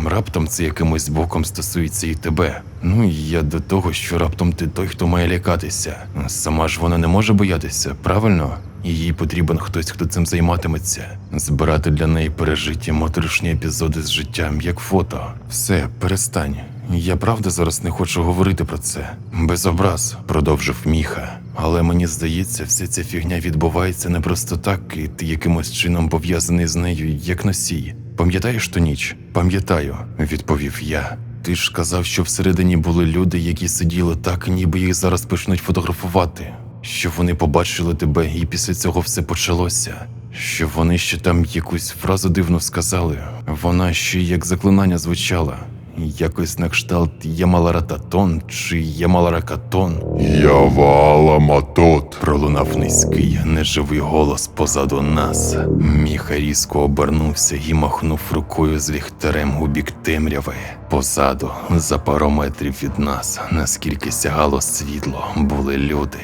Раптом це якимось боком стосується і тебе. Ну і я до того, що раптом ти той, хто має лякатися. Сама ж вона не може боятися, правильно? І їй потрібен хтось, хто цим займатиметься. Збирати для неї пережиті моторошні епізоди з життям, як фото. Все, перестань. Я правда зараз не хочу говорити про це. Без образ, продовжив Міха. Але мені здається, вся ця фігня відбувається не просто так, і ти якимось чином пов'язаний з нею, як носій. Пам'ятаєш ту ніч? Пам'ятаю, відповів я. Ти ж казав, що всередині були люди, які сиділи так, ніби їх зараз почнуть фотографувати. Що вони побачили тебе, і після цього все почалося. Що вони ще там якусь фразу дивну сказали. Вона ще як заклинання звучала. Якось на кшталт «Ямаларататон» чи «Ямаларакатон». «Яваламатот», пролунав низький, неживий голос позаду нас. Міха різко обернувся і махнув рукою з ліхтарем у бік темряви. Позаду, за пару метрів від нас, наскільки сягало світло, були люди.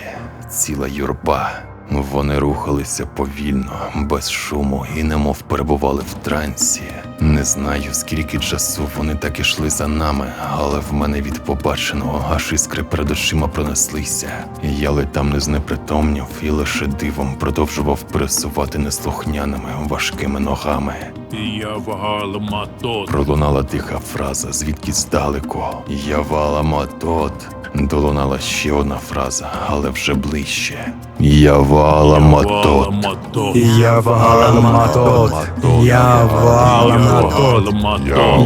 Ціла юрба. Вони рухалися повільно, без шуму і немов перебували в трансі. Не знаю, скільки часу вони так ішли за нами, але в мене від побаченого аж іскри перед очима пронеслися. Я ледь не знепритомнів і лише дивом продовжував пересувати неслухняними, важкими ногами. «Яваламатот», Пролунала тиха фраза звідкись здалеку. «Яваламатот». Долунала ще одна фраза, але вже ближче. «Яваламатот». Яваламатот, Яваламатот,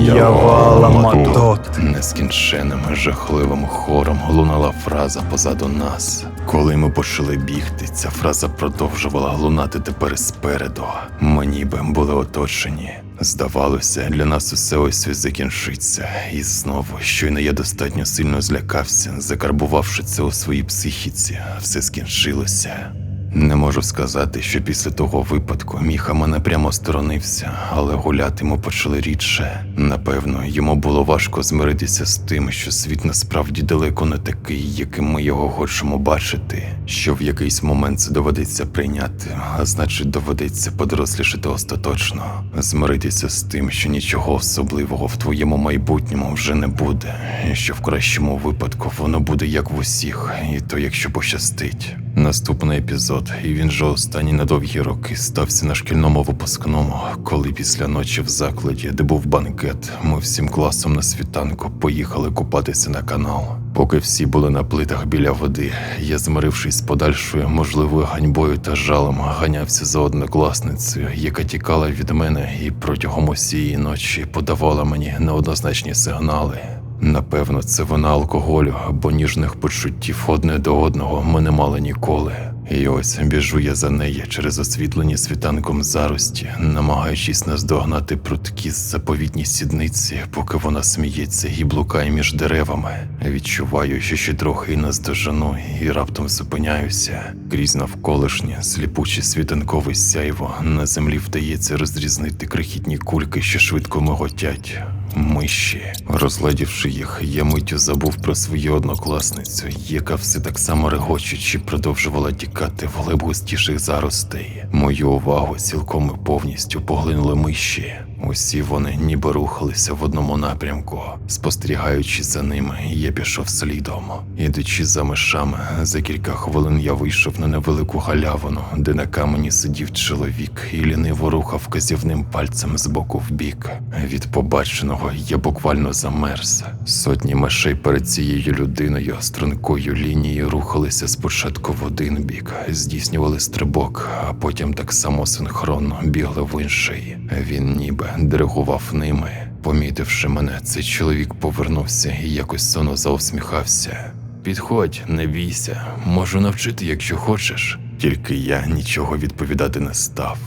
Яваламатот. Нескінченним, жахливим хором лунала фраза позаду нас. Коли ми почали бігти, ця фраза продовжувала лунати тепер спереду. Ми ніби були оточені. Здавалося, для нас усе ось закінчиться. І знову, щойно я достатньо сильно злякався, закарбувавши це у своїй психіці, все скінчилося. Не можу сказати, що після того випадку Міха мене прямо сторонився, але гуляти ми почали рідше. Напевно, йому було важко змиритися з тим, що світ насправді далеко не такий, яким ми його хочемо бачити, що в якийсь момент це доведеться прийняти, а значить доведеться подорослішати остаточно, змиритися з тим, що нічого особливого в твоєму майбутньому вже не буде, і що в кращому випадку воно буде як в усіх, і то якщо пощастить. Наступний епізод, і він же останній на довгі роки, стався на шкільному випускному, коли після ночі в закладі, де був банкет, ми всім класом на світанку поїхали купатися на канал. Поки всі були на плитах біля води, я, змирившись з подальшою можливою ганьбою та жалем, ганявся за однокласницею, яка тікала від мене і протягом усієї ночі подавала мені неоднозначні сигнали. Напевно, це вина алкоголю, бо ніжних почуттів одне до одного ми не мали ніколи. І ось біжу я за нею через освітлені світанком зарості, намагаючись наздогнати прудкі заповітні сідниці, поки вона сміється і блукає між деревами. Відчуваю, що ще трохи і наздожену, і раптом зупиняюся. Крізь навколишнє, сліпуче світанкове сяйво, на землі вдається розрізнити крихітні кульки, що швидко миготять. Миші. Розглядівши їх, я миттю забув про свою однокласницю, яка все так само регочучи продовжувала тікати в глиб густіших заростей. Мою увагу цілком і повністю поглинули миші. Усі вони ніби рухалися в одному напрямку. Спостерігаючи за ними, я пішов слідом. Ідучи за мишами, за кілька хвилин я вийшов на невелику галявину, де на камені сидів чоловік і ліниво рухав вказівним пальцем з боку в бік. Від побаченого я буквально замерз. Сотні мишей перед цією людиною стрункою лінією рухалися спочатку в один бік, здійснювали стрибок, а потім так само синхронно бігли в інший. Він ніби диригував ними. Помітивши мене, цей чоловік повернувся і якось сонно заусміхався. «Підходь, не бійся, можу навчити, якщо хочеш». Тільки я нічого відповідати не став.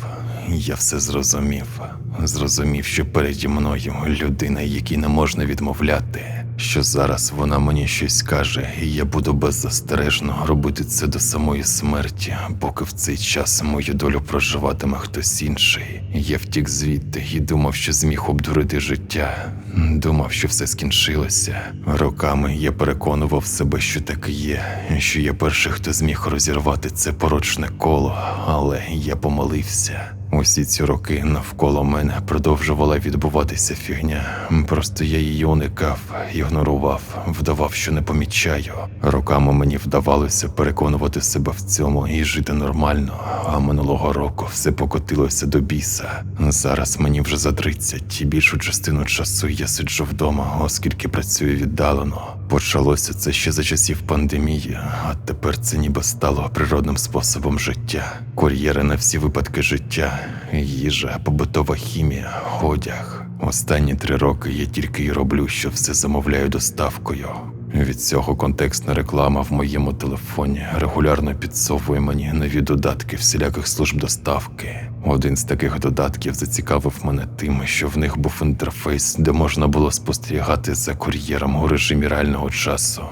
Я все зрозумів. Зрозумів, що переді мною людина, якій не можна відмовляти. Що зараз вона мені щось каже, і я буду беззастережно робити це до самої смерті, поки в цей час мою долю проживатиме хтось інший. Я втік звідти і думав, що зміг обдурити життя. Думав, що все скінчилося. Роками я переконував себе, що так і є, що я перший, хто зміг розірвати це порочне коло, але я помилився. Усі ці роки навколо мене продовжувала відбуватися фігня. Просто я її уникав, ігнорував, вдавав, що не помічаю. Роками мені вдавалося переконувати себе в цьому і жити нормально, а минулого року все покотилося до біса. Зараз мені вже за 30, і більшу частину часу я сиджу вдома, оскільки працюю віддалено. Почалося це ще за часів пандемії, а тепер це ніби стало природним способом життя. Кур'єри на всі випадки життя, їжа, побутова хімія, одяг. Останні 3 роки я тільки й роблю, що все замовляю доставкою. Від цього контекстна реклама в моєму телефоні регулярно підсовує мені нові додатки всіляких служб доставки. Один з таких додатків зацікавив мене тим, що в них був інтерфейс, де можна було спостерігати за кур'єром у режимі реального часу.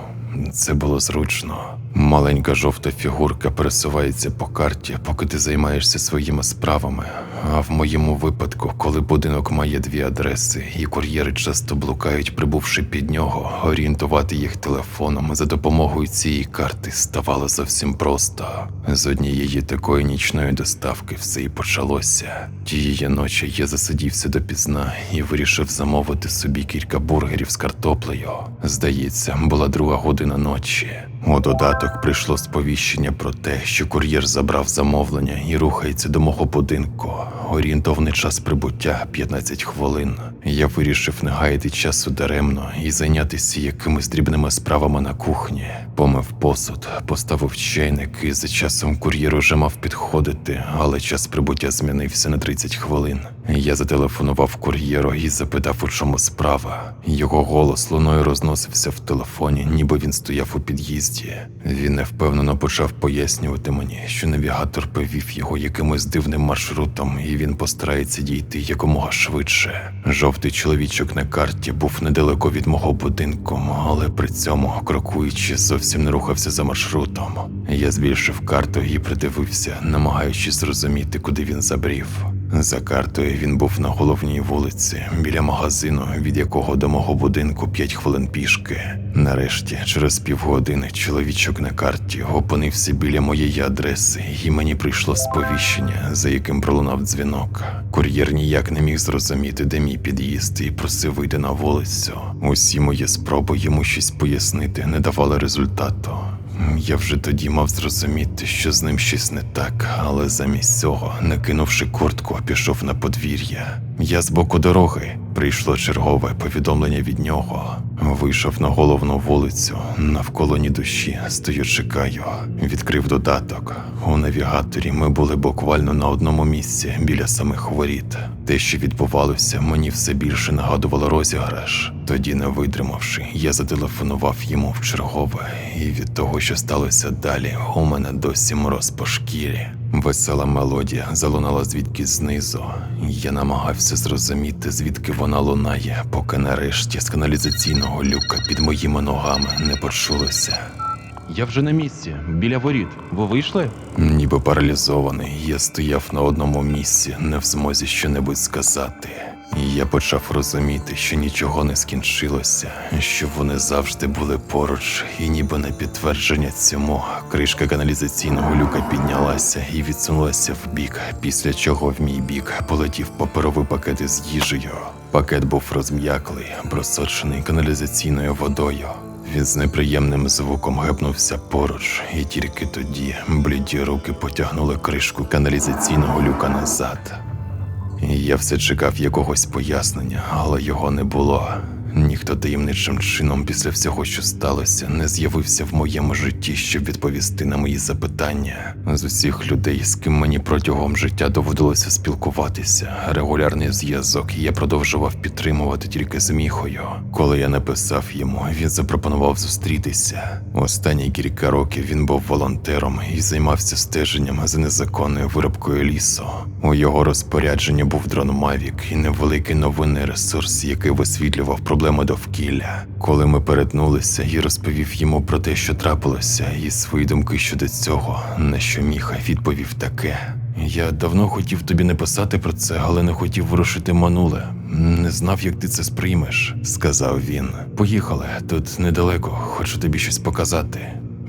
Це було зручно. Маленька жовта фігурка пересувається по карті, поки ти займаєшся своїми справами. А в моєму випадку, коли будинок має 2 адреси, і кур'єри часто блукають, прибувши під нього, орієнтувати їх телефоном за допомогою цієї карти ставало зовсім просто. З однієї такої нічної доставки все і почалося. Тієї ночі я засидівся допізна і вирішив замовити собі кілька бургерів з картоплею. Здається, була 2 година ночі. У додаток прийшло сповіщення про те, що кур'єр забрав замовлення і рухається до мого будинку. Орієнтовний час прибуття – 15 хвилин. Я вирішив не гаяти часу даремно і зайнятися якимись дрібними справами на кухні. Помив посуд, поставив чайник і за часом кур'єр уже мав підходити, але час прибуття змінився на 30 хвилин. Я зателефонував кур'єру і запитав, у чому справа. Його голос луною розносився в телефоні, ніби він стояв у під'їзді. Він невпевнено почав пояснювати мені, що навігатор повів його якимось дивним маршрутом і він постарається дійти якомога швидше. Жовтий чоловічок на карті був недалеко від мого будинку, але при цьому, крокуючи, зовсім не рухався за маршрутом. Я збільшив карту і придивився, намагаючись зрозуміти, куди він забрів. За картою він був на головній вулиці, біля магазину, від якого до мого будинку 5 хвилин пішки. Нарешті, через півгодини, чоловічок на карті опинився біля моєї адреси, і мені прийшло сповіщення, за яким пролунав дзвінок. Кур'єр ніяк не міг зрозуміти, де мій під'їзд, і просив вийти на вулицю. Усі мої спроби йому щось пояснити не давали результату. Я вже тоді мав зрозуміти, що з ним щось не так, але замість цього, накинувши куртку, пішов на подвір'я. Я з боку дороги. Прийшло чергове повідомлення від нього. Вийшов на головну вулицю, навколо ні душі, стою чекаю. Відкрив додаток. У навігаторі ми були буквально на одному місці, біля самих воріт. Те, що відбувалося, мені все більше нагадувало розіграш. Тоді, не витримавши, я зателефонував йому вчергове, і від того, що сталося далі, у мене досі мороз по шкірі. Весела мелодія залунала звідки знизу. Я намагався зрозуміти, звідки вона лунає, поки нарешті з каналізаційного люка під моїми ногами не почулося. Я вже на місці, біля воріт. Ви вийшли? Ніби паралізований, я стояв на одному місці, не в змозі щонебудь сказати. І я почав розуміти, що нічого не скінчилося, що вони завжди були поруч, і ніби на підтвердження цьому, кришка каналізаційного люка піднялася і відсунулася вбік, після чого в мій бік полетів паперовий пакет із їжею. Пакет був розм'яклий, просочений каналізаційною водою. Він з неприємним звуком гепнувся поруч, і тільки тоді бліді руки потягнули кришку каналізаційного люка назад. Я все чекав якогось пояснення, але його не було. Ніхто таємничим чином після всього, що сталося, не з'явився в моєму житті, щоб відповісти на мої запитання. З усіх людей, з ким мені протягом життя доводилося спілкуватися, регулярний зв'язок я продовжував підтримувати тільки з Міхою. Коли я написав йому, він запропонував зустрітися. Останні кілька років він був волонтером і займався стеженням за незаконною вирубкою лісу. У його розпорядженні був дрон Mavic і невеликий новинний ресурс, який висвітлював проблеми довкілля. Коли ми перетнулися, я розповів йому про те, що трапилося, і свої думки щодо цього, на що Міха відповів таке. «Я давно хотів тобі не писати про це, але не хотів ворушити минуле. Не знав, як ти це сприймеш», – сказав він. «Поїхали, тут недалеко, хочу тобі щось показати».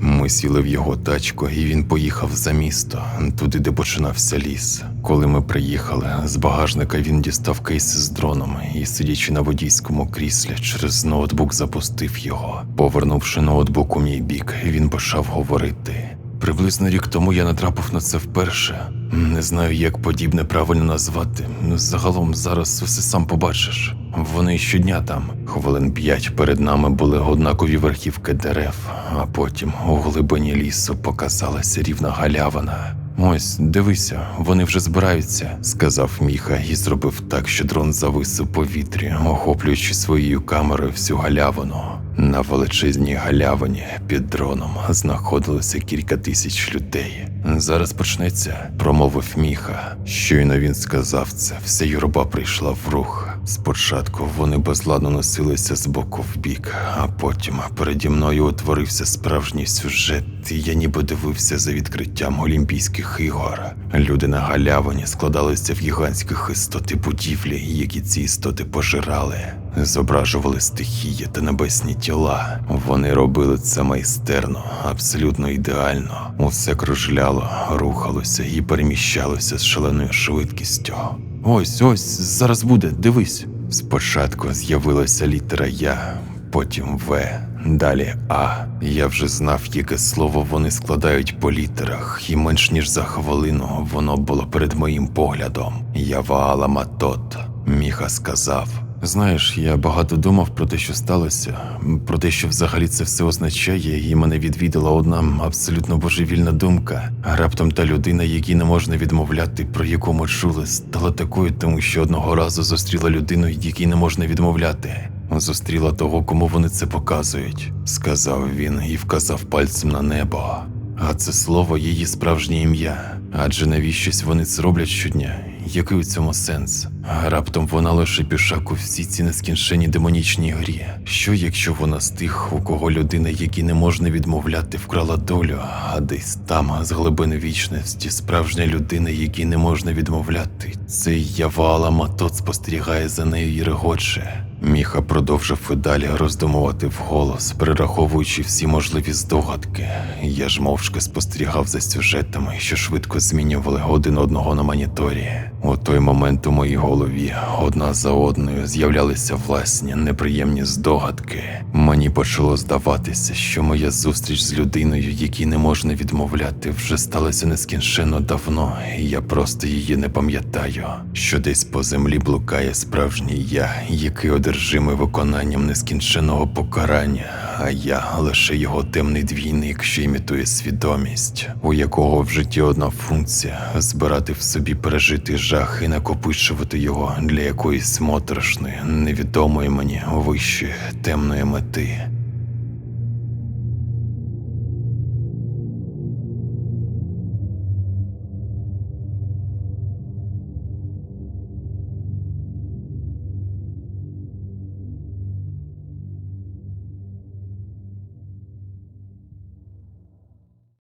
Ми сіли в його тачку, і він поїхав за місто, туди, де починався ліс. Коли ми приїхали, з багажника він дістав кейс з дроном і, сидячи на водійському кріслі, через ноутбук запустив його. Повернувши ноутбук у мій бік, він почав говорити. Приблизно рік тому я натрапив на це вперше. Не знаю, як подібне правильно назвати. Загалом зараз усе сам побачиш. Вони щодня там. Хвилин 5 перед нами були однакові верхівки дерев, а потім у глибині лісу показалася рівна галявина. «Ось, дивися, вони вже збираються», – сказав Міха і зробив так, що дрон завис у повітрі, охоплюючи своєю камерою всю галявину. На величезній галявині під дроном знаходилося кілька тисяч людей. «Зараз почнеться», – промовив Міха. Щойно він сказав це, вся юрба прийшла в рух. Спочатку вони безладно носилися з боку в бік, а потім переді мною утворився справжній сюжет, і я ніби дивився за відкриттям Олімпійських ігор. Люди на галявині складалися в гігантських істоти будівлі, які ці істоти пожирали. Зображували стихії та небесні тіла. Вони робили це майстерно, абсолютно ідеально. Усе кружляло, рухалося і переміщалося з шаленою швидкістю. «Ось, зараз буде, дивись». Спочатку з'явилася літера «Я», потім «В», далі «А». Я вже знав, яке слово вони складають по літерах, і менш ніж за хвилину воно було перед моїм поглядом. «Яваала Матот», Міха сказав. «Знаєш, я багато думав про те, що сталося, про те, що взагалі це все означає, і мене відвідала одна абсолютно божевільна думка. Раптом та людина, якій не можна відмовляти, про яку ми чули, стала такою, тому що одного разу зустріла людину, якій не можна відмовляти. Зустріла того, кому вони це показують», – сказав він і вказав пальцем на небо. «А це слово – її справжнє ім'я. Адже навіщось вони це роблять щодня. Який у цьому сенс? Раптом вона лише пішак у всій ці нескінченній демонічній грі. Що якщо вона з тих, у кого людина, якій не можна відмовляти, вкрала долю, а десь там, з глибини вічності, справжня людина, якій не можна відмовляти. Цей Яваала Матот спостерігає за нею і регоче. Міха продовжив і далі роздумувати вголос, перераховуючи всі можливі здогадки. Я ж мовчки спостерігав за сюжетами, що швидко змінювали один одного на моніторі. У той момент у моїй голові одна за одною з'являлися власні неприємні здогадки. Мені почало здаватися, що моя зустріч з людиною, якій не можна відмовляти, вже сталася нескінченно давно, і я просто її не пам'ятаю. Що десь по землі блукає справжній я, який одержимий виконанням нескінченного покарання, а я лише його темний двійник, що імітує свідомість, у якого в житті одна функція – збирати в собі пережитий жах і накопичувати його для якоїсь моторошної, невідомої мені вищої темної мети.